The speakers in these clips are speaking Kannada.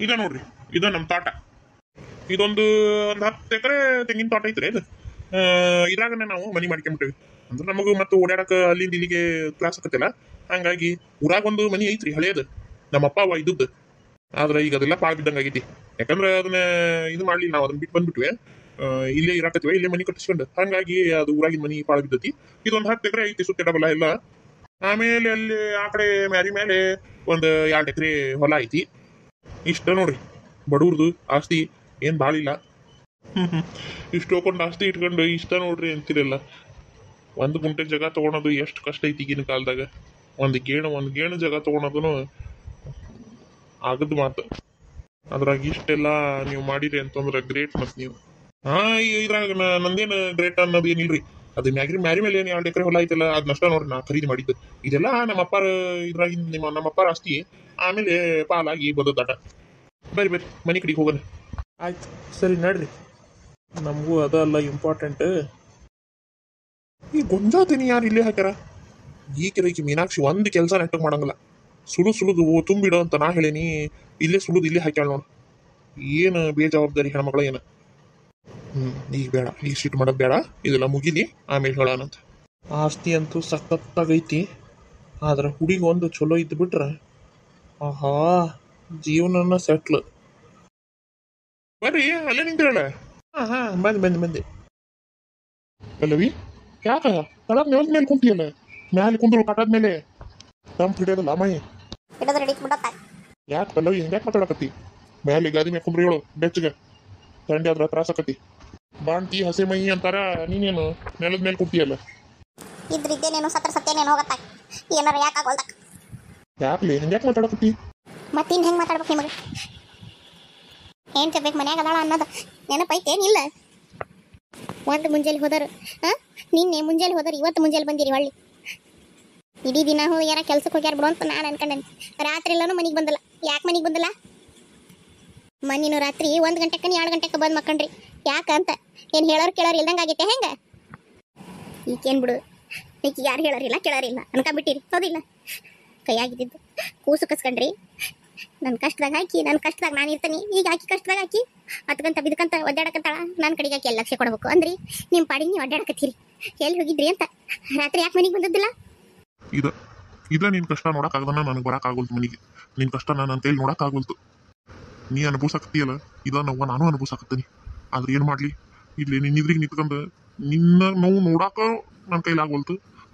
ಇದ ನೋಡ್ರಿ, ಇದ ನಮ್ಮ ತೋಟ. ಇದೊಂದು 10 ಎಕರೆ ತೆಂಗಿನ ತೋಟ ಐತ್ರಿ. ಇದು ಇದ್ರಾಗನೆ ನಾವು ಮನಿ ಮಾಡ್ಕೊಂಬಿಟ್ಟಿವಿ. ಅಂದ್ರೆ ನಮಗೂ ಮತ್ತು ಓಡಾಡಕ ಅಲ್ಲಿಂದ ಇಲ್ಲಿಗೆ ತ್ರಾಸ ಆಕತಿಲ್ಲ. ಹಂಗಾಗಿ ಊರಾಗ ಒಂದು ಮನಿ ಐತ್ರಿ ಹಳೇದು, ನಮ್ಮಪ್ಪ ಅವ ಇದ್ದದ್ದು. ಆದ್ರೆ ಈಗ ಅದೆಲ್ಲ ಪಾಳು ಬಿದ್ದಂಗೆ ಆಗೈತಿ. ಯಾಕಂದ್ರೆ ಅದನ್ನ ಇದು ಮಾಡ್ಲಿಲ್ಲ, ನಾವು ಅದನ್ನ ಬಿಟ್ಟು ಬಂದ್ಬಿಟ್ವಿ. ಇಲ್ಲೇ ಇರಾಕತ್ತೀವಿ, ಇಲ್ಲೇ ಮನಿ ಕಟ್ಟಿಸ್ಕೊಂಡು. ಹಂಗಾಗಿ ಅದು ಊರಾಗಿನ ಮನಿ ಪಾಳು ಬಿದ್ದತಿ. ಇದೊಂದು 10 ಎಕರೆ ಐತಿ ಸುತ್ತಿಡಬಲ್ಲ ಎಲ್ಲ. ಆಮೇಲೆ ಅಲ್ಲಿ ಆ ಕಡೆ ಮ್ಯಾರಿ ಮೇಲೆ ಒಂದು 2 ಎಕರೆ ಹೊಲ ಐತಿ. ಇಷ್ಟ ನೋಡ್ರಿ ಬಡವ್ರದು ಆಸ್ತಿ, ಏನ್ ಬಾಳಿಲ್ಲ. ಇಷ್ಟು ಹೋಗ್ಕೊಂಡು ಆಸ್ತಿ ಇಟ್ಕೊಂಡು ಇಷ್ಟ ನೋಡ್ರಿ ಅಂತಿರಲ್ಲ. 1 ಗುಂಟೆ ಜಾಗ ತಗೊಳೋದು ಎಷ್ಟು ಕಷ್ಟ ಐತಿ ಈಗಿನ ಕಾಲದಾಗ. ಒಂದು ಗೇಣು ಜಾಗ ತಗೊಳೋದನು ಆಗದ್ ಮಾತು. ಅದ್ರಾಗ ಇಷ್ಟೆಲ್ಲ ನೀವು ಮಾಡಿರಿ ಅಂತಂದ್ರೆ ಗ್ರೇಟ್. ಮತ್ ನೀವು ಇದ್ರಾಗ ನಂದೇನು ಗ್ರೇಟ್ ಅನ್ನೋದು ಏನಿಲ್ರಿ. ಅದು ಮ್ಯಾರಿ ಮೇಲೆ ಏನು 2 ಎಕರೆ ಹೊಲ ಐತಲ್ಲ, ಅದನ್ನಷ್ಟ ನೋಡ್ರಿ ನಾ ಖರೀದಿ ಮಾಡಿದ್ದು. ಇದೆಲ್ಲ ನಮ್ಮಪ್ಪಾರ ಇದ್ರಾಗಿಂದ ನಮ್ಮಪ್ಪಾರ ಆಸ್ತಿ. ಆಮೇಲೆ ಪಾಲಾಗಿ ಬದದಾಟ. ಬರ್ರಿ ಮನೆ ಕಡೆಗೆ ಹೋಗೋಣ. ಆಯ್ತು ಸರಿ ನಡ್ರಿ. ನಮಗೂ ಅದಲ್ಲ ಇಂಪಾರ್ಟೆಂಟ್. ಈ ಗೊಂಜಾತಿನಿ ಯಾರು ಇಲ್ಲೇ ಹಾಕ್ಯಾರ? ಈಕೆ ಮೀನಾಕ್ಷಿ ಒಂದು ಕೆಲಸ ನೆಟ್ಟಗೆ ಮಾಡಂಗಿಲ್ಲ. ಸುಳುದು ತುಂಬಿಡು ಅಂತ ನಾ ಹೇಳೇನಿ, ಇಲ್ಲೇ ಇಲ್ಲೇ ಹಾಕ್ಯಾಳ ನೋಡು. ಏನು ಬೇಜವಾಬ್ದಾರಿ ಹೆಣ್ಮಕ್ಳ ಏನು. ಈಗ ಬೇಡ, ಈಗ ಸಿಟ್ಟು ಮಾಡೋದು ಬೇಡ. ಇದೆಲ್ಲ ಮುಗಿಲಿ, ಆಮೇಲೆ ಹೇಳೋಣಂತ. ಆಸ್ತಿ ಅಂತೂ ಸಖತ್ತಾಗೈತಿ. ಆದ್ರೆ ಹುಡುಗಿ ಒಂದು ಚಲೋ ಇದ್ದು ಬಿಟ್ರೆ ಆಹಾ, ಜೀವನ ಸೆಟ್ಲ್. ಬರ್ರಿ ಅಲ್ಲೇ ನಿಂತಿರಲ್ಲ. ಹಾ ಬಂದೆ. ಪಲ್ಲವಿ, ಯಾಕ ತಳದ ನೆಲದ ಮೇಲೆ ಕುಂತಿಯಲ್ಲ? ಮ್ಯಾಲೆ ಕುಂದ್ರು ಕಟ್ಟದ ಮೇಲೆ ತಂಪು ಹಿಡಿಯೋದಲ್ಲ ಮೈ. ಯಾಕೆ ಪಲ್ಲವಿ ಹೆಂಗ್ಯಾಕೆ ಮಾತಾಡಕತ್ತಿ? ಮ್ಯಾಲೆ ಗಾದಿ ಮ್ಯಾಗ ಕುಂದ್ರಿ ಹೇಳು ಬೆಚ್ಚಗೆ. ಥಂಡಿ ಆದ್ರ ತ್ರಾಸ ಆಕತಿ. ಬಾಣ್ತಿ ಹಸೆ ಮೈ ಅಂತಾರ, ನೀನೇನು ನೆಲದ ಮೇಲೆ ಕುಂತಿಯಲ್ಲ? ಇದ್ರಿದ್ದೇನೇನು ಸತ್ಯನೇನು ಹೋಗತ್ತ. ಏನಾರ ಯಾಕಾಗೋಲ್ದಕ್ಕ? ಯಾಕ್ಲಿ ಹೆಂಗ್ಯಾಕೆ ಮಾತಾಡಕತ್ತಿ? ಮತ್ತಿನ್ ಹೆಂಗ್ ಮಾತಾಡ್ಬೇಕು ನಿಮಗೆ? ಏನ್ ತಿರ್ಬೇಕು ಮನ್ಯಾಗ ಅದಾಳ ಅನ್ನೋದು ನೆನಪೈತೇನಿಲ್ಲ? ಒಂದು ಮುಂಜಾನೆ ಹೋದರು, ನಿನ್ನೆ ಮುಂಜಾನೆ ಹೋದರು, ಇವತ್ತು ಮುಂಜಾನೆ ಬಂದಿರಿ ಹೊಳ್ಳಿ. ಇಡೀ ದಿನ ಯಾರ ಕೆಲ್ಸಕ್ಕೆ ಹೋಗ್ಯಾರ ಬಿಡು ಅಂತ ನಾನು ಅನ್ಕೊಂಡೇನೆ. ರಾತ್ರಿ ಎಲ್ಲಾನು ಮನೆಗೆ ಬಂದಿಲ್ಲ. ಯಾಕೆ ಮನೆಗೆ ಬಂದಿಲ್ಲ? ಮಣ್ಣಿನ ರಾತ್ರಿ 1 ಗಂಟೆಕ್ಕ 2 ಗಂಟೆಕ್ಕೆ ಬಂದು ಮಕ್ಕಂಡ್ರಿ. ಯಾಕಂತ ಏನು ಕೇಳೋರು ಇಲ್ದಂಗೆ ಆಗೈತೆ ಹೆಂಗೆ? ಈಗೇನು ಬಿಡು, ಈಗ ಯಾರು ಕೇಳೋರಿಲ್ಲ ಅನ್ಕೊಂಬಿಟ್ಟಿರಿ, ಹೌದಿಲ್ಲ? ಕೈಯಾಗಿದ್ದು ಕೂಸು ಕಸ್ಕೊಂಡ್ರಿ. ನನ್ನ ಕಷ್ಟದಾಗ ಹಾಕಿ, ನನ್ನ ಕಷ್ಟದಾಗ ನಾನು ಇರ್ತೀನಿ. ಈಗ ಹಾಕಿ ಕಷ್ಟದಾಗ ಹಾಕಿ ಅದ್ಕಂತ ಬಿದ್ಕಂತ ಒದ್ದಾಡಕತ್ತಾಳ. ನನ್ನ ಕಡೆಗೆ ಹಾಕಿ ಎಲ್ಲ ಲಕ್ಷ್ಯ ಕೊಡ್ಬೇಕು ಅಂದ್ರಿ. ನಿಮ್ಮ ಪಾಡಿಗೆ ನೀವು ಒದ್ದಾಡಕತ್ತೀರಿ. ಎಲ್ಲಿ ಹೋಗಿದ್ರಿ ಅಂತ ರಾತ್ರಿ ಯಾಕೆ ಮನೆಗೆ ಬಂದದ್ದಿಲ್ಲ? ಇದ ನಿನ್ ಕಷ್ಟ ನೋಡಕ್ ಆಗದನ ನನಗೆ ಬರಕ್ ಆಗೋಲ್ತು ಮನೆಗೆ. ನಿನ್ ಕಷ್ಟ ನನ್ನ ಕೈಲಿ ನೋಡಕ್ ಆಗೋಲ್ತು. ನೀ ಅನುಭವಿಸಕತ್ತೀಯಲ್ಲ, ಇದ ನೋವು ನಾನು ಅನುಭವಿಸಕತ್ತೀನಿ. ಆದ್ರೆ ಏನ್ ಮಾಡ್ಲಿ, ಇಲ್ಲಿ ನಿನ್ನ ಇದ್ರಿಗೆ ನಿಂತ್ಕೊಂಡು ನಿನ್ನ ನೋವು ನೋಡಾಕ ನನ್ನ ಕೈಲಿ ಆಗೋಲ್ತು.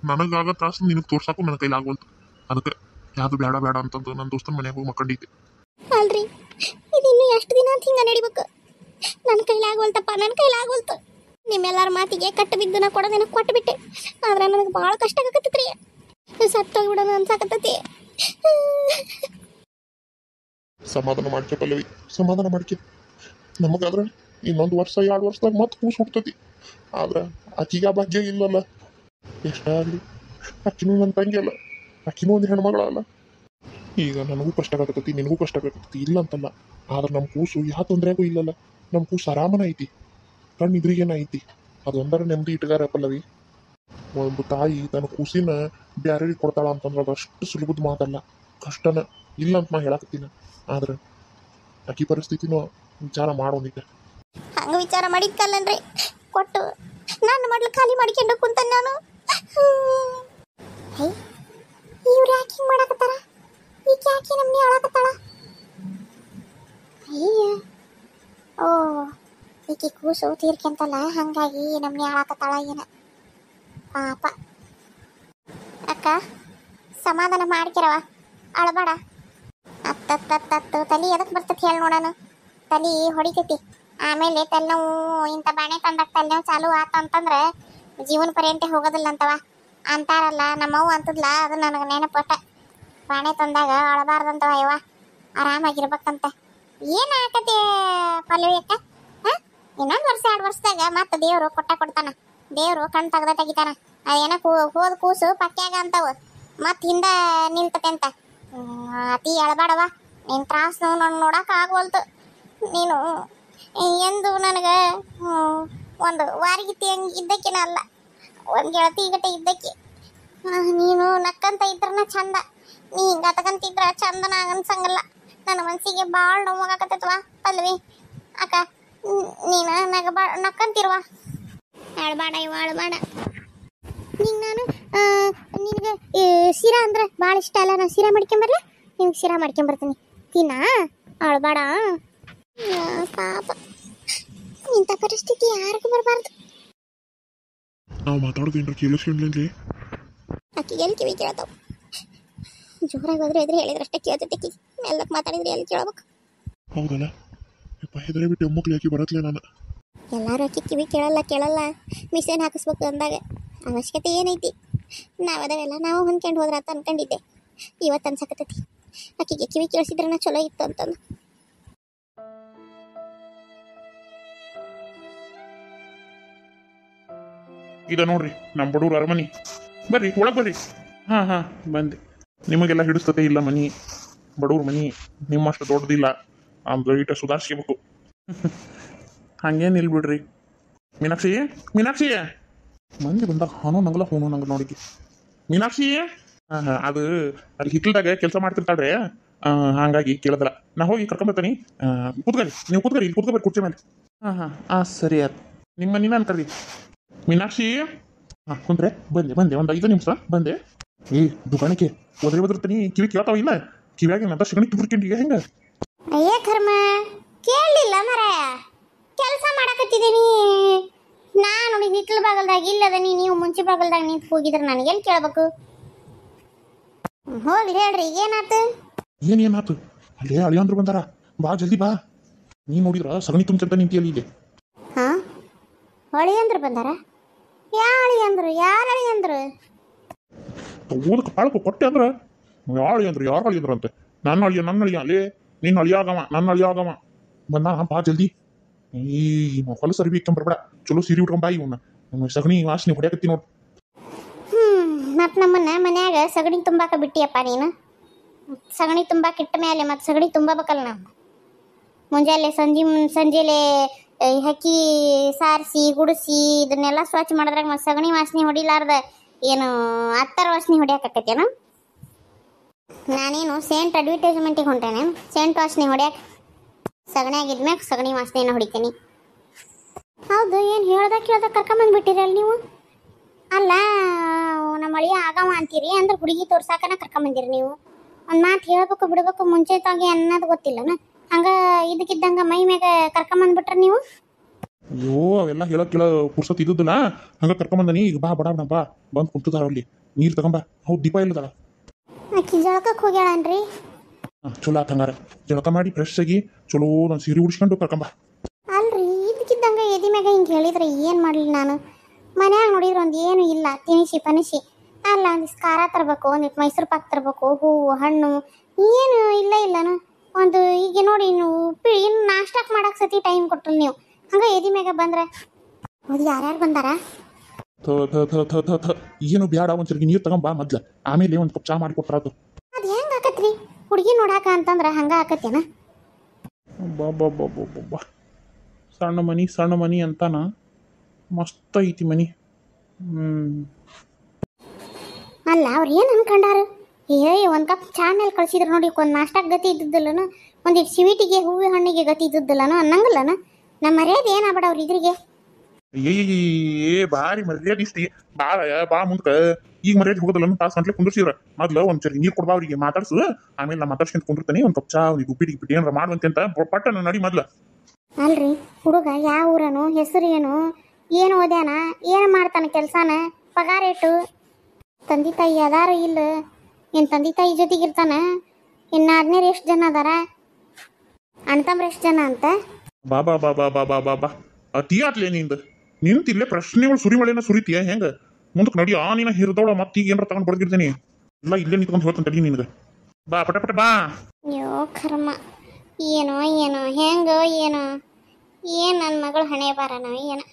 ನನಗಾಗ ತ್ರಾಸ ನಿನಗೆ ತೋರ್ಸಾಕು ನನ್ನ ಕೈಲಿ ಆಗೋಲ್ತು. ಅದಕ್ಕೆ ಯಾವುದು ಬೇಡ ಅಂತಂದು ನನ್ನ ದೋಸ್ತನ ಮನ್ಯಾಗ ಹೋಗಿ ಮಕ್ಕಂಡೈತೆ. ಅಲ್ರಿ, ಇದು ಇನ್ನು ಎಷ್ಟು ದಿನ ಅಂತ ಹಿಂಗ ನಡಿಬೇಕು? ನನ್ನ ಕೈಲಾಗೋಲ್ತಪ್ಪ, ನನ್ನ ಕೈಲಾಗೋಲ್ತು. ನಿಮ್ಮೆಲ್ಲರ ಮಾತಿಗೆ ಕಟ್ಟು ಬಿದ್ದು ನಾ ಕೊಡೋದೇನ ಕೊಟ್ಟುಬಿಟ್ಟೆ. ಆದ್ರೆ ನನಗೆ ಭಾಳ ಕಷ್ಟ ಆಗಕತ್ತೈತ್ರಿ. ಸತ್ತೋಗ್ಬಿಡೋಣ ಅನ್ಸಾಕತ್ತೈತಿ. ಸಮಾಧಾನ ಮಾಡ್ಕೆ ಪಲ್ಲವಿ, ಸಮಾಧಾನ ಮಾಡ್ಕೆ. ನಮಗಾದ್ರೆ ಇನ್ನೊಂದು ವರ್ಷ 2 ವರ್ಷದಾಗ ಮತ್ತೆ ಕೂಸು ಹುಡ್ತತಿ. ಆದ್ರೆ ಆಕಿಗ ಭಾಗ್ಯ ಇಲ್ಲಲ್ಲ. ಎಷ್ಟಾಗಲಿ ಅಕ್ಕಿನೂ ನನ್ನ ತಂಗಿ ಅಲ್ಲ, ಅಕ್ಕಿನೂ ಒಂದು ಹೆಣ್ಮಗಳಲ್ಲ. ಈಗ ನನಗೂ ಕಷ್ಟ ಆಗತೈತಿ, ನಿನಗೂ ಕಷ್ಟ ಆಗತೈತಿ, ಇಲ್ಲ ಅಂತಲ್ಲ. ಆದ್ರೆ ನಮ್ಮ ಕೂಸು ಯಾವ ತೊಂದರೆಗೂ ಇಲ್ಲಲ್ಲ. ನಮ್ಮ ಕೂಸು ಆರಾಮನ ಐತಿ, ಕಣ್ಣಿದ್ರಿಗೇನ ಐತಿ. ಅದೊಂದರ ನೆಮ್ಮದಿ ಇಟ್ಗಾರ ಪಲ್ಲವಿ. ಒಂದು ತಾಯಿ ತನ್ನ ಕೂಸಿನ ಬ್ಯಾರೆಗೆ ಕೊಡ್ತಾಳ ಅಂತಂದ್ರೆ ಅದು ಅಷ್ಟು ಸುಲಭದ ಮಾತಲ್ಲ, ಕಷ್ಟನ. ಇಲ್ಲ ಅಂತ ನಾ ಹೇಳಕತ್ತೀನಿ. ಆದ್ರೆ ಅಕ್ಕಿ ಪರಿಸ್ಥಿತಿನೂ ವಿಚಾರ ಮಾಡೋದಿಲ್ಲ. ಹಂಗ ವಿಚಾರ ಮಾಡಿದ್ಕಲ್ಲನ್ರಿ ಕೊಟ್ಟು ನಾನು ಮೊದ್ಲು ಖಾಲಿ ಮಾಡ್ಕೊಂಡು ಕುಂತ ನಾನು. ಇವ್ರು ಯಾಕೆ ಹಿಂಗೆ ಮಾಡಕತ್ತಾರ? ಈಗ ಯಾಕೆ ನಮ್ಮನೆ ಆಳಕತ್ತಾಳ? ಅಯ್ಯ, ಓ ಈಕಿ ಕೂಸು ತೀರ್ಕೆಂತಲ್ಲ, ಹಂಗಾಗಿ ನಮ್ಮನೆ ಆಳಕತ್ತಾಳ ಏನ ಪಾಪ. ಅಕ್ಕ ಸಮಾಧಾನ ಮಾಡ್ಕಿರವ, ಅಳಬೇಡ. ಅತ್ತತ್ತತ್ತು ತಲೆ ಎದಕ್ಕೆ ಬರ್ತೈತಿ ಹೇಳಿ ನೋಡೋಣ. ತಲೆ ಹೊಡಿತೈತಿ, ಆಮೇಲೆ ತಲೆನೋವು ಇಂಥ ಬಾಣೆ ತಂದಾಗ ತಲೆನೋವು ಚಾಲು ಆತ ಅಂತಂದ್ರೆ ಜೀವನ ಪರ್ಯಂತ ಹೋಗೋದಿಲ್ಲ ಅಂತವ ಅಂತಾರಲ್ಲ. ನಮ್ಮವ್ವ ಅಂತದ್ಲ, ಅದು ನನಗೆ ನೆನಪಟ್ಟ. ಬಾಣೆ ತಂದಾಗ ಅಳಬಾರ್ದಂತವ ಯವ್ವ, ಆರಾಮಾಗಿರ್ಬೇಕಂತ. ಏನು ಆಕತಿ ಪಲ್ಲವಿ ಅಕ್ಕ? ಇನ್ನೊಂದು ವರ್ಷ 2 ವರ್ಷದಾಗ ಮತ್ತೆ ದೇವರು ಕೊಡ್ತಾನ. ದೇವರು ಕಣ್ ತೆಗ್ದ ತೆಗಿತಾನ. ಅದೇನ ಹೋದ ಕೂಸು ಪಕ್ಯಾಗ ಅಂತವು ಮತ್ತೆ ಹಿಂದೆ ನಿಲ್ತತೆ ಅಂತ. ಅತಿ ಎಳಬೇಡವ, ನಿನ್ನ ತ್ರಾಸು ನೋಡಕ್ ಆಗೋಲ್ತು. ನೀನು ಎಂದು ನನಗೆ ಒಂದು ವಾರಗಿತ್ತಿ ಹಂಗೆ ಇದ್ದಕ್ಕಿನ ಅಲ್ಲ, ಒಂದು ಗೆಳತಿ ಗಟ್ಟೆ ಇದ್ದಕ್ಕೆ. ನೀನು ನಕ್ಕಂತ ಇದ್ರನ ಚಂದ, ನೀ ಹಿಂಗ ಅತಕಂತಿದ್ರ ಚಂದನ ಅನ್ಸಂಗಲ್ಲ. ನನ್ನ ಮನ್ಸಿಗೆ ಭಾಳ ನೋವಾಗಕತ್ತೈತವ ಪಲ್ವಿ ಅಕ್ಕ. ನೀನು ನಕ್ಕಂತಿರುವ ಅಳ್ಬೇಡ ಇವ ಅಳ್ಬೇಡ. ನಿಂಗೆ ನಾನು ನಿನಗೆ ಶಿರಾ ಅಂದ್ರೆ ಭಾಳ ಇಷ್ಟ ಅಲ್ಲ, ನಾನು ಶಿರಾ ಮಾಡ್ಕೊಂಬರ್ಲ, ನಿಮ್ಗೆ ಶಿರಾ ಮಾಡ್ಕೊಂಬರ್ತೀನಿ ತಿನ್ನ, ಅಳ್ಬೇಡ. ಪಾಪ ಇಂಥ ಪರಿಸ್ಥಿತಿ ಯಾರಿಗೂ ಬರಬಾರ್ದು. ನಾವು ಮಾತಾಡೋದೇನ್ರ ಕೇಳಿಸ್ಕೊಂಡ್ಲಿ ಆಕೆ ಎಲ್ಲಿ ಕಿವಿ ಕೇಳ್ತಾವ? ಜೋರಾಗಿ ಹೋದ್ರೆ ಎದುರು ಹೇಳಿದ್ರೆ ಅಷ್ಟೇ ಕೇಳ್ತೈತೆ ಆಕಿ, ಮೆಲ್ಲಕ್ಕೆ ಮಾತಾಡಿದ್ರೆ ಎಲ್ಲಿ ಕೇಳ್ಬೇಕು? ಹೌದಲ್ಲ ಯಪ್ಪ, ಹೆದರೇ ಬಿಟ್ಟು ಒಮ್ಮಕ್ಳು ಯಾಕೆ ಬರತ್ಲೆ ನಾನು. ಎಲ್ಲರೂ ಆಕಿ ಕಿವಿ ಕೇಳಲ್ಲ ಮಿಷನ್ ಹಾಕಿಸ್ಬೇಕು ಅಂದಾಗ ಅವಶ್ಯಕತೆ ಏನೈತಿ? ನಾವದವೆಲ್ಲ ನಾವು ಹೊಂದ್ಕೊಂಡು ಹೋದ್ರ ಅಂತ ಅನ್ಕೊಂಡಿದ್ದೆ. ಇವತ್ತು ಅನ್ಸಕತ್ತೈತಿ ಆಕಿಗೆ ಕಿವಿ ಕೇಳಿಸಿದ್ರನ ಚಲೋ ಇತ್ತು ಅಂತಂದು. ಇದ ನೋಡ್ರಿ ನಮ್ಮ ಬಡವ್ರ ಅರಮನಿ. ಬರ್ರಿ ಒಳಗೆ ಬರ್ರಿ. ಹಾಂ ಬಂದೆ. ನಿಮಗೆಲ್ಲ ಹಿಡಿಸ್ತತೆ ಇಲ್ಲ ಮನಿ, ಬಡವ್ರ ಮನಿ ನಿಮ್ಮಷ್ಟು ದೊಡ್ಡದಿಲ್ಲ, ಆಮ್ದು ಈಟ ಸುಧಾರಿಸ್ಕೋಬೇಕು. ಹಂಗೇನಿಲ್ಲ ಬಿಡ್ರಿ. ಮೀನಾಕ್ಷಿ ಮಂದಿ ಬಂದಾಗ ಹಾನೋ ನಂಗಲ್ಲ ಹೂನೋ ನಂಗೆ ನೋಡಿದ್ವಿ. ಮೀನಾಕ್ಷಿ ಅದು ಅಲ್ಲಿ ಹಿತ್ತಲ್ದಾಗ ಕೆಲಸ ಮಾಡ್ತಿರ್ತಾಳ್ರಿ, ಹಾಗಾಗಿ ಕೇಳದಲ್ಲ. ನಾ ಹೋಗಿ ಕರ್ಕೊಂಬರ್ತೀನಿ. ಕೂತ್ಕೊಳ್ಳಿ, ನೀವು ಕೂತ್ಕೊಳ್ಳಿ, ಇಲ್ಲಿ ಕೂತ್ಕೊಬೇಡಿ ಕುರ್ಚಿ ಮೇಲೆ. ಸರಿ ಆಯ್ತು. ನಿಮ್ಮ ಮನಿನ ಅನ್ಕರ್ರಿ. ಮೀನಾಕ್ಷಿ ಕುಂತ್ರೆ ಬಂದೆ ಒಂದು 5 ನಿಮಿಷ ಬಂದೆ. ದುಕಾಣಕ್ಕೆ ಒದರ್ತೀನಿ, ಕಿವಿ ಕೇಳ್ತಾವ ಇಲ್ಲ? ಕಿವಿಯಾಗಿ ನಂತ ಸಿಗಣಿ ತುರ್ಕೊಂಡು ಈಗ ಹೆಂಗ? ಅಯ್ಯೇ ಕರ್ಮ, ಕೇಳಲಿಲ್ಲ ಮರಾಯ, ಕೆಲಸ ಮಾಡಕತ್ತಿದ್ದೀನಿ ನಾನು. ಹಿತ್ತಲ ಬಾಗಲ್ದಾಗ ಇಲ್ಲದ ನೀವು ಮುಂಚೆ ಬಾಗಲ್ದಾಗ ನಿಂತು ಹೋಗಿದ್ರೆ ನನಗೆ ಎಲ್ಲಿ ಕೇಳ್ಬೇಕು? ಹೋಗ್ಲಿ ಹೇಳ್ರಿ, ಏನಾತು? ಏನಾತು? ಅಲ್ಲೇ ಅಳಿಯಂದ್ರು ಬಂದಾರ, ಬಾ ಜಲ್ದಿ ಬಾ. ನೀ ನೋಡಿದ್ರ ಸಗಣಿ ತುಂಬಂತ ನಿಂತಿಯಲ್ಲಿ ಇಲ್ಲಿ. ಅಳಿಯಂದ್ರು ಬಂದಾರ? ಯಾರು ಅಳಿಯಂದ್ರು? ಓದಕ್ಕೆ ಪಾಳಕ್ಕೆ ಕೊಟ್ಟೆ ಅಂದ್ರೆ ಯಾರು ಅಳಿಯಂದ್ರು ಅಂತೆ. ನನ್ನ ಅಳಿಯ ಅಲ್ಲೇ ನಿನ್ನ ಅಳಿಯಾಗವ, ನನ್ನ ಅಳಿಯಾಗವ ಬಂದಾನ. ಬಾ ಜಲ್ದಿ. ಈ ಹೊಲಸು ಅರಿವಿ ಇಕ್ಕೊಂಬರ್ಬೇಡ, ಚಲೋ ಸೀರೆ ಉಟ್ಕೊಂಬಾ. ಇವನ್ನ ಸಗಣಿ ವಾಸನೆ ಹೊಡ್ಯಾಕತ್ತಿ ನೋಡು. ಮತ್ತು ನಮ್ಮನ್ನ ಮನ್ಯಾಗ ಸಗಣಿ ತುಂಬಾಕ ಬಿಟ್ಟಿಯಪ್ಪ ನೀನು. ಸಗಣಿ ತುಂಬಾಕಿಟ್ಟ ಮೇಲೆ ಮತ್ತೆ ಸಗಣಿ ತುಂಬಬೇಕಲ್ಲ ನಾವು. ಮುಂಜಾನೆ ಸಂಜೆಲೆ ಹಕ್ಕಿ ಸಾರಿಸಿ ಗುಡಿಸಿ ಇದನ್ನೆಲ್ಲ ಸ್ವಚ್ಛ ಮಾಡಿದ್ರಾಗ ಮತ್ತೆ ಸಗಣಿ ವಾಸನೆ ಹೊಡಿಲಾರ್ದ ಏನು ಅತ್ತರ ವಾಸನೆ ಹೊಡ್ಯಾಕತ್ತೇನು? ನಾನೇನು ಸೇಂಟ್ ಅಡ್ವರ್ಟೈಸ್ಮೆಂಟಿಗೆ ಹೊಂಟೇನೆ, ಸೇಂಟ್ ವಾಸನೆ ಹೊಡ್ಯಾಕ? ಸಗಣಿಯಾಗಿದ್ಮ್ಯಾಗ ಸಗಣಿ ವಾಸನೆಯನ್ನು ಹೊಡಿತೀನಿ. ಹೌದು, ಏನು ಕೇಳ್ದಾಗ ಕರ್ಕೊಂಬಂದ್ಬಿಟ್ಟಿರಲ್ಲ ನೀವು? ಅಲ್ಲ, ನಮ್ಮ ಅಳಿಯ ಆಗವ ಅಂತೀರಿ ಅಂದ್ರೆ ಹುಡುಗಿ ತೋರ್ಸಾಕನ ಕರ್ಕೊಂಬಂದಿರಿ ನೀವು. ಒಂದು ಮಾತು ಹೇಳ್ಬೇಕು ಬಿಡ್ಬೇಕು ಮುಂಚೆ ತಾಗಿ ಅನ್ನೋದು ಗೊತ್ತಿಲ್ಲನ? ಹಂಗ ಇದಕ್ಕಿದ್ದಂಗ ಮೈ ಮ್ಯಾಗ ಕರ್ಕೊಂಬಂದ್ಬಿಟ್ರೆ ನೀವು? ಅಯ್ಯೋ, ಅವೆಲ್ಲ ಹೇಳೋ ಪುರ್ಸತ್ ಇದ್ದಿಲ್ಲ, ಹಂಗ ಕರ್ಕೊಂಬಂದನಿ. ಈಗ ಬಾ ಬಡ ಬಾ ಬಂದು ಕುಂತದಾರ ಅಲ್ಲಿ, ನೀರು ತಗೊಂಬ. ಹೌದು, ದೀಪ ಇಲ್ಲದಲ್ಲ. ಆಕಿ ಜಳಕಕ್ಕೆ ಹೋಗ್ಯಾಳನ್ರಿ? ಚಲೋ ಆತ ಹಂಗಾರ. ಜಳಕ ಮಾಡಿ ಫ್ರೆಶ್ ಆಗಿ ಚಲೋ ನಾನು ಸೀರೆ ಉಡಿಸ್ಕೊಂಡು ಕರ್ಕೊಂಬ. ಅಲ್ರಿ, ಇದಕ್ಕಿದ್ದಂಗ ಎದಿ ಮ್ಯಾಗ ಹಿಂಗೆ ಹೇಳಿದ್ರೆ ಏನು ಮಾಡಲಿ ನಾನು? ಮನ್ಯಾಗ ನೋಡಿದ್ರೆ ಒಂದು ಏನು ಇಲ್ಲ, ತಿನಿಸಿ ಪನಿಸಿ ಅಲ್ಲ. ಒಂದಿಷ್ಟು ಖಾರ ತರಬೇಕು, ಒಂದಿಷ್ಟು ಮೈಸೂರು ಪಾಕ್ ತರಬೇಕು, ಹೂವು ಹಣ್ಣು ಏನು ಇಲ್ಲನು. ಒಂದು ಈಗ ನೋಡಿ ಇನ್ನು ನಾಷ್ಟಕ್ಕೆ ಮಾಡಕ್ಕೆ ಸತಿ ಟೈಮ್ ಕೊಟ್ಟರು ನೀವು. ಹಂಗೆ ಎದಿ ಮ್ಯಾಗ ಬಂದ್ರೆ ಹೌದು. ಯಾರ್ಯಾರು ಬಂದಾರ? ಏನು ಬ್ಯಾಡ, ಒಂದ್ಸರಿ ನೀರು ತಗೊಂಬ ಮೊದ್ಲ, ಆಮೇಲೆ ಒಂದು ಕಪ್ ಚಾ ಮಾಡಿ ಕೊಟ್ರಾತು. ಅದು ಹೆಂಗೆ ಆಕತ್ರಿ ಹುಡುಗಿ ನೋಡಾಕ ಅಂತಂದ್ರೆ? ಹಂಗೆ ಆಕತ್ತೇನ? ಬಾ ಸಣ್ಣ ಮನಿ ಅಂತಾನ, ಮಸ್ತ್ ಐತಿ ಮನಿ. ಅಲ್ಲ, ಅವ್ರು ಏನು ಅನ್ಕೊಂಡಾರ? ಒಂದು ಕಪ್ ಚಾ ಮೇಲೆ ಕಳ್ಸಿದ್ರು ನೋಡಿ, ಒಂದು ನಾಷ್ಟಕ್ಕೆ ಗತಿ ಇದ್ದಿದ್ದಲ್ಲನು, ಒಂದಿಟ್ಟು ಸ್ವೀಟಿಗೆ ಹೂವು ಹಣ್ಣಿಗೆ ಗತಿ ಇದ್ದಿದ್ದಲ್ಲನು ಅನ್ನಂಗಿಲ್ಲನ? ನಮ್ಮ ಮರ್ಯಾದೆ ಏನಾಗ್ಬೇಡ ಅವ್ರ ಇದ್ರಿಗೆ. ಬಾರಿ ಮರ್ಯಾದೆ ಇಷ್ಟಿ ಬಾ ಮುಂದಕ. ಈಗ ಮರ್ಯಾದೆ ಹೋಗೋದಲ್ಲ, ತಾಸು ಗಂಟ್ಲೆ ಕುಂದಿರ್ಸಿದ್ರ ಮೊದ್ಲು ಒಂದ್ಸರಿ ನೀರು ಕೊಡ್ಬಾ ಅವ್ರಿಗೆ, ಮಾತಾಡ್ಸು. ಆಮೇಲೆ ನಾ ಮಾತಾಡ್ಸ್ಕೊಂತ ಕುಂದಿರ್ತಾನೆ. ಒಂದು ಕಪ್ ಚಾ ಉಪ್ಪಿಟ್ಟು ಏನಾರ ಮಾಡುವಂತೆ ಅಂತ ಪಟ್ಟನ ನಡಿ ಮೊದ್ಲ. ಅಲ್ರಿ, ಹುಡುಗ ಯಾವ ಊರನು, ಹೆಸರು ಏನು ಓದ್ಯಾನ, ಏನು ಮಾಡ್ತಾನೆ ಕೆಲಸನ, ಪಗಾರ ಏಟು, ತಂದೆ ತಾಯಿ ಅದಾರ ಇಲ್ಲ, ಏನು ತಂದೆ ತಾಯಿ ಜೊತೆಗಿರ್ತಾನ, ಇನ್ನು ಆದ್ಮೇಲೆ ಎಷ್ಟು ಜನ ಅದಾರ, ಅಣ್ತಂಬ್ರ ಎಷ್ಟು ಜನ ಅಂತ? ಬಾ ಅತಿ ಆತ್ಲೇ ನಿಂತಿಲ್ಲೇ ಪ್ರಶ್ನೆಗಳು ಸುರಿಮಳೆನ ಸುರಿತೀಯ ಹೆಂಗ? ಮುಂದಕ್ಕೆ ನಡಿ. ನೀನ ಹಿರಿದವಳ ಮತ್ತೆ ಈಗ ಏನಾರ ತಗೊಂಡು ಬಡ್ದಿರ್ತೀನಿ ಎಲ್ಲ ಇಲ್ಲೇ ನಿಂತ್ಕೊಂಡು ಹೇಳ್ತಾನೆ ತಡಿ ನಿನಗೆ. ಬಾ ಪಟ ಬಾ. ಅಯ್ಯೋ ಕರ್ಮ, ಏನೋ ಹೆಂಗೋ ಏನು ನನ್ನ ಮಗಳು ಹಣೆ ಬಾರನೋ ಏನೋ.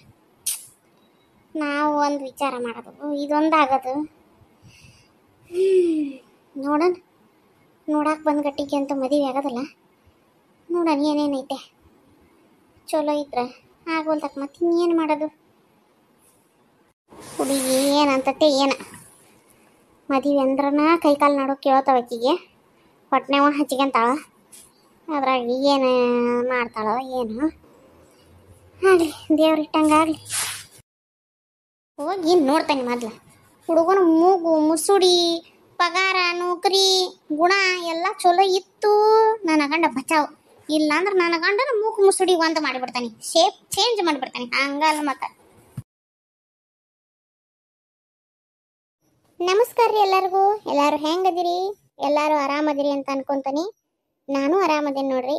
ನಾವು ಒಂದು ವಿಚಾರ ಮಾಡೋದು, ಇದೊಂದಾಗೋದು. ನೋಡೋಣ, ನೋಡಕ್ಕೆ ಬಂದು ಗಟ್ಟಿಗೆ ಅಂತ ಮದುವೆ ಆಗೋದಲ್ಲ, ನೋಡೋಣ ಏನೇನೈತೆ. ಚಲೋ ಇದ್ರೆ ಆಗೋಲ್ದಕ್ಕೆ ಮತ್ತೆ ಇನ್ನೇನು ಮಾಡೋದು? ಹುಡುಗಿ ಏನಂತತೆ ಮದುವೆ ಅಂದ್ರನ ಕೈಕಾಲು ನಡು ಕೇಳ್ತಾವ ಆಕಿಗೆ ಹೊಟ್ಟೆವ ಹಚ್ಕೊಂತಾಳ ಅದ್ರಾಗ ಏನು ಮಾಡ್ತಾಳೋ ಏನು ಆಗಲಿ ದೇವ್ರ ಇಟ್ಟಂಗಾಗಲಿ ಹೋಗಿ ನೋಡ್ತಾನೆ ಮೊದ್ಲು ಹುಡುಗನ ಮೂಗು ಮುಸುಡಿ ಪಗಾರ ನೌಕರಿ ಗುಣ ಎಲ್ಲ ಚಲೋ ಇತ್ತು ನನ್ನ ಗಂಡ ಬಚಾವ್ ಇಲ್ಲಾಂದ್ರೆ ನನ್ನ ಗಂಡನ ಮೂಗು ಮುಸುಡಿ ಒಂದು ಮಾಡಿಬಿಡ್ತಾನೆ ಶೇಪ್ ಚೇಂಜ್ ಮಾಡಿಬಿಡ್ತಾನೆ ಹಂಗಲ್ಲ ಮತ್ತೆ ನಮಸ್ಕಾರ ರೀ ಎಲ್ಲರಿಗೂ ಎಲ್ಲರೂ ಹೆಂಗದಿರಿ ಎಲ್ಲರೂ ಆರಾಮದಿರಿ ಅಂತ ಅನ್ಕೊಂತಾನೆ ನಾನು ಆರಾಮದೇನಿ ನೋಡ್ರಿ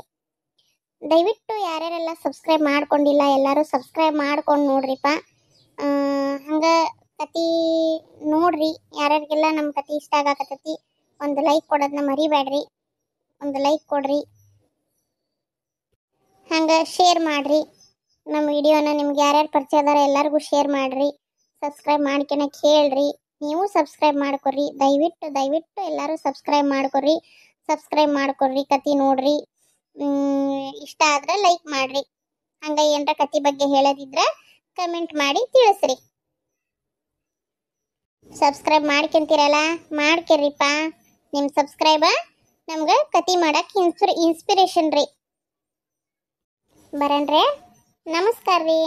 ದಯವಿಟ್ಟು ಯಾರ್ಯಾರೆಲ್ಲ ಸಬ್ಸ್ಕ್ರೈಬ್ ಮಾಡ್ಕೊಂಡಿಲ್ಲ ಎಲ್ಲರೂ ಸಬ್ಸ್ಕ್ರೈಬ್ ಮಾಡ್ಕೊಂಡು ನೋಡ್ರಿಪ್ಪ ಹಂಗ ಕತಿ ನೋಡ್ರಿ ಯಾರ್ಯಾರಿಗೆಲ್ಲ ನಮ್ಮ ಕತಿ ಇಷ್ಟ ಆಗಕತ್ತೈತಿ ಒಂದು ಲೈಕ್ ಕೊಡೋದನ್ನ ಮರಿಬೇಡ್ರಿ ಒಂದು ಲೈಕ್ ಕೊಡ್ರಿ ಹಂಗೆ ಶೇರ್ ಮಾಡ್ರಿ ನಮ್ಮ ವಿಡಿಯೋನ ನಿಮ್ಗೆ ಯಾರ್ಯಾರು ಪರಿಚಯ ಅದಾರ ಎಲ್ಲರಿಗೂ ಶೇರ್ ಮಾಡ್ರಿ ಸಬ್ಸ್ಕ್ರೈಬ್ ಮಾಡ್ಕೊಳಕ್ಕೆ ಹೇಳ್ರಿ ನೀವು ಸಬ್ಸ್ಕ್ರೈಬ್ ಮಾಡ್ಕೊರಿ ದಯವಿಟ್ಟು ಎಲ್ಲರೂ ಸಬ್ಸ್ಕ್ರೈಬ್ ಮಾಡ್ಕೊರಿ ಕತಿ ನೋಡ್ರಿ ಇಷ್ಟ ಆದ್ರೆ ಲೈಕ್ ಮಾಡ್ರಿ ಹಂಗೆ ಏನರ ಕತಿ ಬಗ್ಗೆ ಹೇಳೋದಿದ್ರೆ ಕಮೆಂಟ್ ಮಾಡಿ ತಿಳಿಸ್ರಿ ಸಬ್ಸ್ಕ್ರೈಬ್ ಮಾಡ್ಕೊಂತೀರಲ್ಲ ಮಾಡ್ಕೊರಿಪ್ಪ ನಿಮ್ಮ ಸಬ್ಸ್ಕ್ರೈಬ ನಮ್ಗೆ ಕತಿ ಮಾಡಕ್ಕೆ ಇನ್ಸ್ಪಿರೇಷನ್ ರೀ ಬರಣ್ರಿ ನಮಸ್ಕಾರ ರೀ